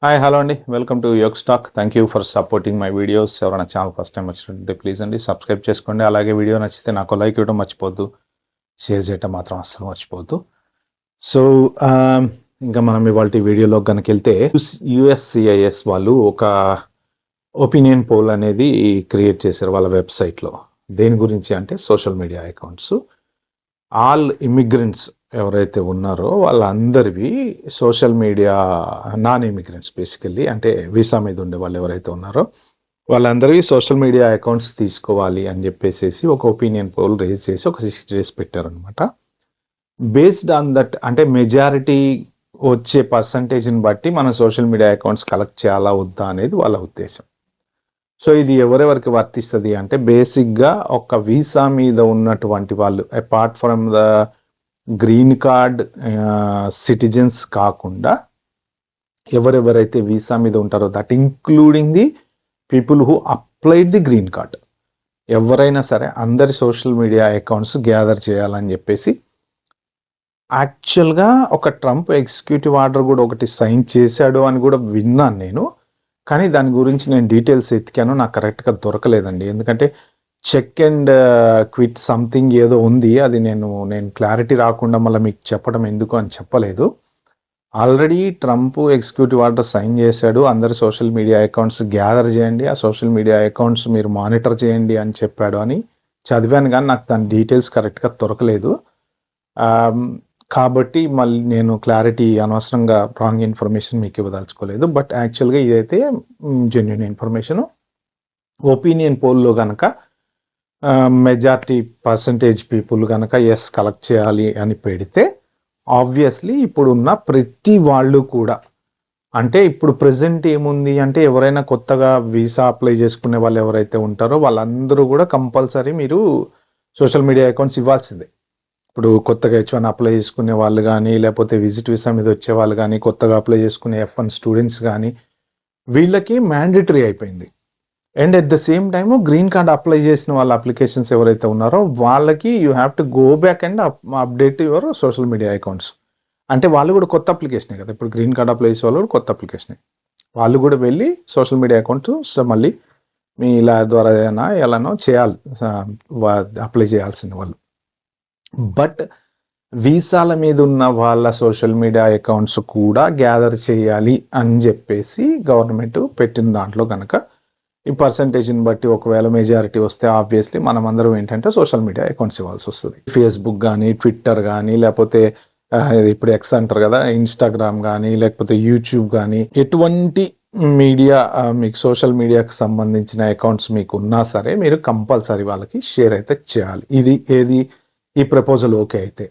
Hi hello అండి, welcome to Yog Stack. Thank you for supporting my videos. ఎవరైనా channel first time వచ్చినట్టుంటే please అండి subscribe చేసుకోండి. అలాగే వీడియో నచ్చితే నాకు లైక్ ఇవ్వడం మర్చిపోద్దు, షేర్ చేయటం మాత్రం అస్సలు మర్చిపోవద్దు. సో ఇంకా మనం ఇవాళ వీడియోలో కనుక వెళ్తే యుఎస్సిఐఎస్ వాళ్ళు ఒక ఒపీనియన్ పోల్ అనేది క్రియేట్ చేశారు వాళ్ళ వెబ్సైట్లో. దేని గురించి అంటే social media accounts, all immigrants ఎవరైతే ఉన్నారో వాళ్ళందరివి social media, non immigrants basically అంటే వీసా మీద ఉండే వాళ్ళు ఎవరైతే ఉన్నారో వాళ్ళందరివి సోషల్ మీడియా అకౌంట్స్ తీసుకోవాలి అని చెప్పేసి ఒక ఒపీనియన్ పోల్ రేజ్ చేసి ఒక 60 days పెట్టారనమాట. బేస్డ్ ఆన్ దట్ అంటే మెజారిటీ వచ్చే పర్సంటేజ్ని బట్టి మనం సోషల్ మీడియా అకౌంట్స్ కలెక్ట్ చేయాలా వద్దా అనేది వాళ్ళ ఉద్దేశం. సో ఇది ఎవరెవరికి వర్తిస్తుంది అంటే బేసిక్గా ఒక వీసా మీద ఉన్నటువంటి వాళ్ళు, apart from the green card citizens కాకుండా ఎవరెవరైతే వీసా మీద ఉంటారో that including the people who applied the green card, ఎవరైనా సరే అందరి సోషల్ మీడియా అకౌంట్స్ గ్యాదర్ చేయాలని చెప్పేసి యాక్చువల్గా ఒక ట్రంప్ ఎగ్జిక్యూటివ్ ఆర్డర్ కూడా ఒకటి సైన్ చేశాడు అని కూడా విన్నాను నేను. కానీ దాని గురించి నేను డీటెయిల్స్ ఎతికాను, నాకు కరెక్ట్గా దొరకలేదండి. ఎందుకంటే చెక్ అండ్ క్విట్ సంథింగ్ ఏదో ఉంది, అది నేను క్లారిటీ రాకుండా మళ్ళీ మీకు చెప్పడం ఎందుకు అని చెప్పలేదు. Already Trump executive order sign చేశాడు, అందరు సోషల్ మీడియా అకౌంట్స్ గ్యాదర్ చేయండి, ఆ సోషల్ మీడియా అకౌంట్స్ మీరు మానిటర్ చేయండి అని చెప్పాడు అని చదివాను. కానీ నాకు దాని డీటెయిల్స్ కరెక్ట్గా దొరకలేదు. కాబట్టి మళ్ళీ నేను క్లారిటీ అనవసరంగా రాంగ్ ఇన్ఫర్మేషన్ మీకు ఇవ్వదలుచుకోలేదు. బట్ యాక్చువల్గా ఇదైతే జెన్యున్ ఇన్ఫర్మేషను. ఒపీనియన్ పోల్లో కనుక మెజారిటీ పర్సంటేజ్ పీపుల్ కనుక ఎస్ కలెక్ట్ చేయాలి అని పెడితే ఆబ్వియస్లీ ఇప్పుడున్న ప్రతి వాళ్ళు కూడా, అంటే ఇప్పుడు ప్రజెంట్ ఏముంది అంటే ఎవరైనా కొత్తగా వీసా అప్లై చేసుకునే వాళ్ళు ఎవరైతే ఉంటారో వాళ్ళందరూ కూడా కంపల్సరీ మీరు సోషల్ మీడియా అకౌంట్స్ ఇవ్వాల్సిందే. ఇప్పుడు కొత్తగా H1 అప్లై చేసుకునే వాళ్ళు కానీ, లేకపోతే విజిట్ వీసా మీద వచ్చే వాళ్ళు కానీ, కొత్తగా అప్లై చేసుకునే F1 స్టూడెంట్స్ కానీ, వీళ్ళకి మ్యాండేటరీ అయిపోయింది. And at the same time green card apply చేసిన వాళ్ళ అప్లికేషన్స్ ఎవరైతే ఉన్నారో వాళ్ళకి you have to go back and update your social media accounts. అంటే వాళ్ళు కూడా కొత్త అప్లికేషనే కదా, ఇప్పుడు గ్రీన్ కార్డ్ అప్లై చేసే వాళ్ళు కూడా కొత్త అప్లికేషనే, వాళ్ళు కూడా వెళ్ళి సోషల్ మీడియా అకౌంట్స్ మళ్ళీ మీ ఇలా ద్వారా ఎలానో చేయాలి, అప్లై చేయాల్సిన వాళ్ళు. బట్ వీసాల మీద ఉన్న వాళ్ళ సోషల్ మీడియా అకౌంట్స్ కూడా గ్యాదర్ చేయాలి అని చెప్పేసి గవర్నమెంట్ పెట్టిన దాంట్లో కనుక ఈ పర్సంటేజ్ని బట్టి ఒకవేళ మెజారిటీ వస్తే ఆబ్వియస్లీ మనం అందరం ఏంటంటే సోషల్ మీడియా అకౌంట్స్ ఇవ్వాల్సి వస్తుంది. ఫేస్బుక్ కానీ, ట్విట్టర్ కానీ, లేకపోతే ఇప్పుడు ఎక్స్ అంటారు కదా, ఇన్స్టాగ్రామ్ కానీ, లేకపోతే యూట్యూబ్ కానీ, ఎటువంటి మీడియా మీకు సోషల్ మీడియాకి సంబంధించిన అకౌంట్స్ మీకు ఉన్నా సరే మీరు కంపల్సరీ వాళ్ళకి షేర్ అయితే చేయాలి. ఇది ఈ ప్రపోజల్ ఓకే అయితే.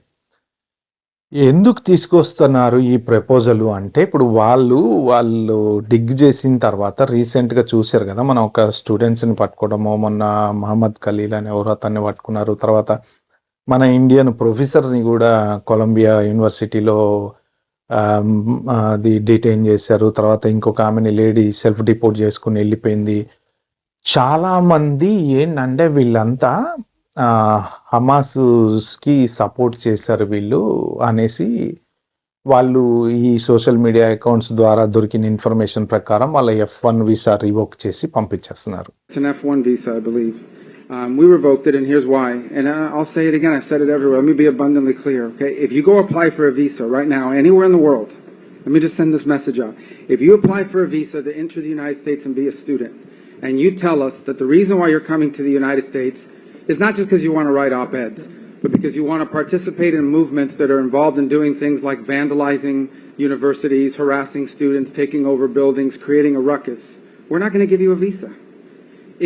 ఎందుకు తీసుకొస్తున్నారు ఈ ప్రపోజల్ అంటే ఇప్పుడు వాళ్ళు డిగ్ చేసిన తర్వాత రీసెంట్గా చూశారు కదా, మనం ఒక స్టూడెంట్స్ని పట్టుకోవడము, మొన్న మహమ్మద్ ఖలీల్ అని ఎవరో అతన్ని పట్టుకున్నారు, తర్వాత మన ఇండియన్ ప్రొఫెసర్ని కూడా కొలంబియా యూనివర్సిటీలో అది డిటైన్ చేశారు, తర్వాత ఇంకొక ఆమెని లేడీ సెల్ఫ్ డిపోర్ట్ చేసుకుని వెళ్ళిపోయింది. చాలామంది ఏంటంటే వీళ్ళంతా హమాస్కి సపోర్ట్ చేశారు వీళ్ళు అనేసి వాళ్ళు ఈ సోషల్ మీడియా అకౌంట్స్ ద్వారా దొరికిన ఇన్ఫర్మేషన్ ప్రకారం వాళ్ళ F1 వీసా రివోక్ చేసి పంపించేస్తున్నారు. It's an F1 visa, I believe. We revoked it, and here's why. And I'll say it again. I said it everywhere. Let me be abundantly clear, okay? If you go apply for a visa right now, anywhere in the world, let me just send this message out. If you apply for a visa to enter the United States and be a student, and you tell us that the reason why you're coming to the United States is not just because you want to write op-eds, but because you want to participate in movements that are involved in doing things like vandalizing universities, harassing students, taking over buildings, creating a ruckus, we're not going to give you a visa.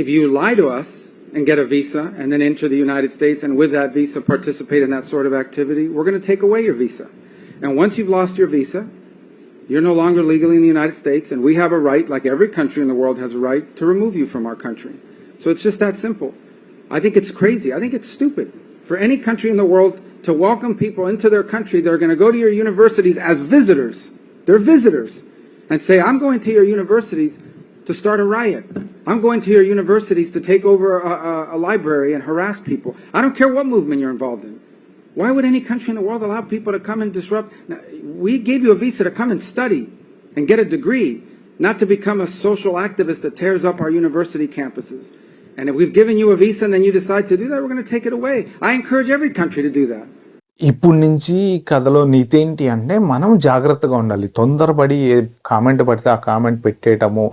If you lie to us and get a visa and then enter the United States and with that visa participate in that sort of activity, we're going to take away your visa. And once you've lost your visa, you're no longer legally in the United States, and we have a right, like every country in the world has a right, to remove you from our country. So it's just that simple. I think it's crazy. I think it's stupid for any country in the world to welcome people into their country that are going to go to your universities as visitors. They're visitors. And say, I'm going to your universities to start a riot. I'm going to your universities to take over a library and harass people. I don't care what movement you're involved in. Why would any country in the world allow people to come and disrupt? Now, we gave you a visa to come and study and get a degree, not to become a social activist that tears up our university campuses. And if we've given you a visa and then you decide to do that, we're going to take it away. I encourage every country to do that. ఇప్పుడు నుంచి కథలో నీతి ఏంటి అంటే మనం జాగ్రత్తగా ఉండాలి. తొందరపడి ఏ comment పడితే ఆ కామెంట్ పెట్టేయటము,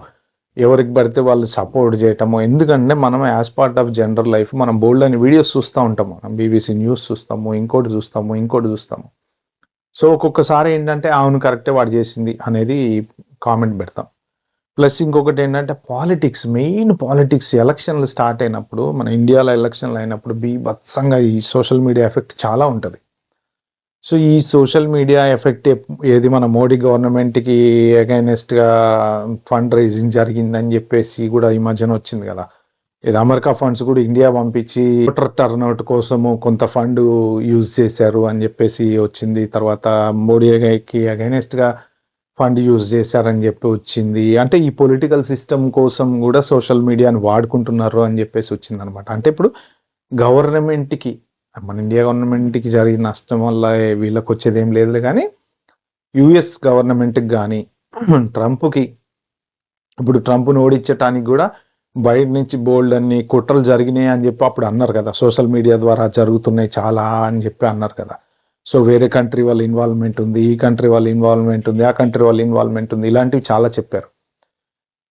ఎవరికి పడితే వాళ్ళు సపోర్ట్ చేయటము. ఎందుకంటే మనం as part of general life మనం బోల్డ్ అని వీడియోస్ చూస్తూ ఉంటాము. మనం బీబీసీ న్యూస్ చూస్తాము, ఇంకోటి చూస్తాము. సో ఒక్కొక్కసారి ఏంటంటే అవును కరెక్టే వాడు చేసింది అనేది కామెంట్ పెడతాం. ప్లస్ ఇంకొకటి ఏంటంటే మెయిన్ పాలిటిక్స్ ఎలక్షన్లు స్టార్ట్ అయినప్పుడు, మన ఇండియాలో ఎలక్షన్లు అయినప్పుడు బీభత్సంగా ఈ సోషల్ మీడియా ఎఫెక్ట్ చాలా ఉంటుంది. సో ఈ సోషల్ మీడియా ఎఫెక్ట్ ఏది మన మోడీ గవర్నమెంట్కి అగైనెస్ట్గా ఫండ్ రైజింగ్ జరిగిందని చెప్పేసి కూడా ఈ మధ్యన వచ్చింది కదా. ఇది అమెరికా ఫండ్స్ కూడా ఇండియా పంపించి ఓటర్ టర్న్అవుట్ కోసము కొంత ఫండ్ యూజ్ చేశారు అని చెప్పేసి వచ్చింది. తర్వాత మోడీకి అగైనెస్ట్గా ఫండ్ యూజ్ చేశారని చెప్పి వచ్చింది. అంటే ఈ పొలిటికల్ సిస్టమ్ కోసం కూడా సోషల్ మీడియాని వాడుకుంటున్నారు అని చెప్పేసి వచ్చింది అనమాట. అంటే ఇప్పుడు గవర్నమెంట్కి, మన ఇండియా గవర్నమెంట్కి జరిగిన నష్టం వల్ల వీళ్ళకి వచ్చేది ఏం లేదు కానీ యుఎస్ గవర్నమెంట్కి కానీ ట్రంప్కి, ఇప్పుడు ట్రంప్ను ఓడించటానికి కూడా బయట నుంచి బోల్డ్ అన్ని కుట్రలు జరిగినాయి అని చెప్పి అప్పుడు అన్నారు కదా. సోషల్ మీడియా ద్వారా జరుగుతున్నాయి చాలా అని చెప్పి అన్నారు కదా. సో వేరే కంట్రీ వాళ్ళ ఇన్వాల్వ్మెంట్ ఉంది, ఈ కంట్రీ వాళ్ళ ఇన్వాల్వ్మెంట్ ఉంది, ఆ కంట్రీ వాళ్ళ ఇన్వాల్వ్మెంట్ ఉంది, ఇలాంటివి చాలా చెప్పారు.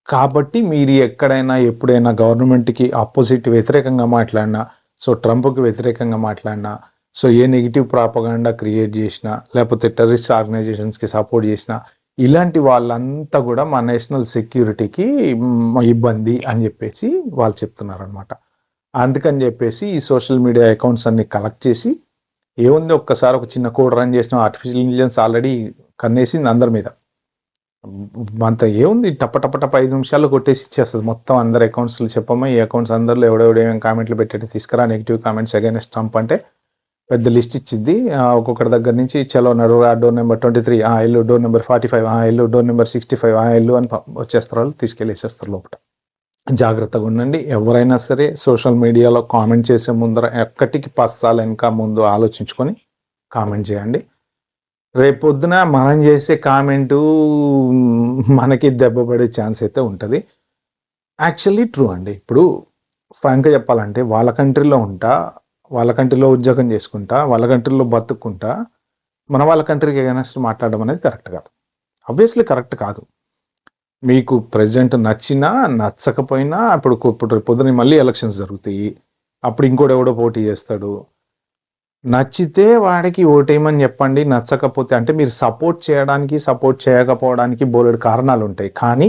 కాబట్టి మీరు ఎక్కడైనా ఎప్పుడైనా గవర్నమెంట్కి ఆపోజిట్ వ్యతిరేకంగా మాట్లాడినా, సో ట్రంప్కి వ్యతిరేకంగా మాట్లాడినా, సో ఏ నెగిటివ్ ప్రాపగాండా క్రియేట్ చేసినా, లేకపోతే టెర్రరిస్ట్ ఆర్గనైజేషన్స్కి సపోర్ట్ చేసినా, ఇలాంటి వాళ్ళంతా కూడా మా నేషనల్ సెక్యూరిటీకి ఇబ్బంది అని చెప్పేసి వాళ్ళు చెప్తున్నారు అనమాట. అందుకని చెప్పేసి ఈ సోషల్ మీడియా అకౌంట్స్ అన్ని కలెక్ట్ చేసి, ఏముంది ఒక్కసారి ఒక చిన్న కోడ్ రన్ చేసిన ఆర్టిఫిషియల్ ఇంటెలిజెన్స్ ఆల్రెడీ కన్నేసింది అందరి మీద. అంత ఏముంది, టప్ప 5 నిమిషాల్లో కొట్టేసి ఇచ్చేస్తుంది మొత్తం అందరి అకౌంట్స్లో. చెప్పమ్మా ఈ అకౌంట్స్ అందరిలో ఎవడేమేమి కామెంట్లు పెట్టేది తీసుకురా, నెగిటివ్ కామెంట్స్ అగైనెస్ట్ ట్రంప్ అంటే పెద్ద లిస్ట్ ఇచ్చింది. ఒక్కొక్కటి దగ్గర నుంచి చలో నడురా, డోర్ నెంబర్ 23 ఇల్లు, డోర్ నెంబర్ 45 ఇల్లు, డోర్ నెంబర్ 65 ఇల్లు అని వచ్చేస్తారు, వాళ్ళు తీసుకెళ్ళేసేస్తారు లోపల. జాగ్రత్తగా ఉండండి. ఎవరైనా సరే సోషల్ మీడియాలో కామెంట్ చేసే ముందర ఎక్కటికి 10 సార్లు ఇంకా ముందు ఆలోచించుకొని కామెంట్ చేయండి. రేపొద్దున మనం చేసే కామెంటు మనకి దెబ్బ పడే ఛాన్స్ అయితే ఉంటుంది. యాక్చువల్లీ ట్రూ అండి. ఇప్పుడు ఫ్రాంక్గా చెప్పాలంటే వాళ్ళ కంట్రీలో ఉంటా, వాళ్ళ కంట్రీలో ఉద్యోగం చేసుకుంటా, వాళ్ళ కంట్రీలో బతుక్కుంటా, వాళ్ళ కంట్రీకి అగైనెస్ట్ మాట్లాడడం అనేది కరెక్ట్ కాదు. ఆబ్వియస్లీ కరెక్ట్ కాదు. మీకు ప్రెసిడెంట్ నచ్చినా నచ్చకపోయినా ఇప్పుడు పొద్దున మళ్ళీ ఎలక్షన్స్ జరుగుతాయి, అప్పుడు ఇంకోటి ఎవడో పోటీ చేస్తాడు. నచ్చితే వాడికి ఓటేయమని చెప్పండి, నచ్చకపోతే అంటే మీరు సపోర్ట్ చేయడానికి సపోర్ట్ చేయకపోవడానికి బోలెడు కారణాలు ఉంటాయి. కానీ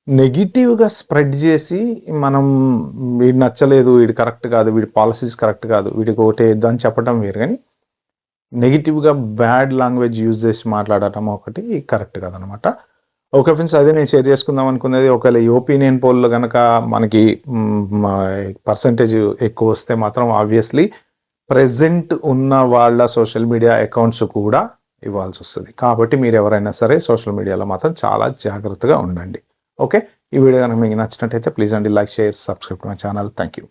నెగిటివ్గా స్ప్రెడ్ చేసి మనం వీడు నచ్చలేదు, వీడు కరెక్ట్ కాదు, వీడి పాలసీస్ కరెక్ట్ కాదు, వీడికి ఓటేయద్దు అని చెప్పడం వేరు. కానీ నెగిటివ్గా బ్యాడ్ లాంగ్వేజ్ యూజ్ చేసి మాట్లాడటం ఒకటి కరెక్ట్ కాదనమాట. ఓకే ఫ్రెండ్స్, అదే నేను షేర్ చేసుకుందాం అనుకునేది. ఒకవేళ ఈ ఒపీనియన్ పోల్లో కనుక మనకి పర్సంటేజ్ ఎక్కువ వస్తే మాత్రం ఆబ్వియస్లీ ప్రెజెంట్ ఉన్న వాళ్ళ సోషల్ మీడియా అకౌంట్స్ కూడా ఇవ్వాల్సి వస్తుంది. కాబట్టి మీరు ఎవరైనా సరే సోషల్ మీడియాలో మాత్రం చాలా జాగ్రత్తగా ఉండండి. ఓకే, ఈ వీడియో కనుక మీకు నచ్చినట్టయితే ప్లీజ్ అండి like, share, subscribe to my channel. Thank you.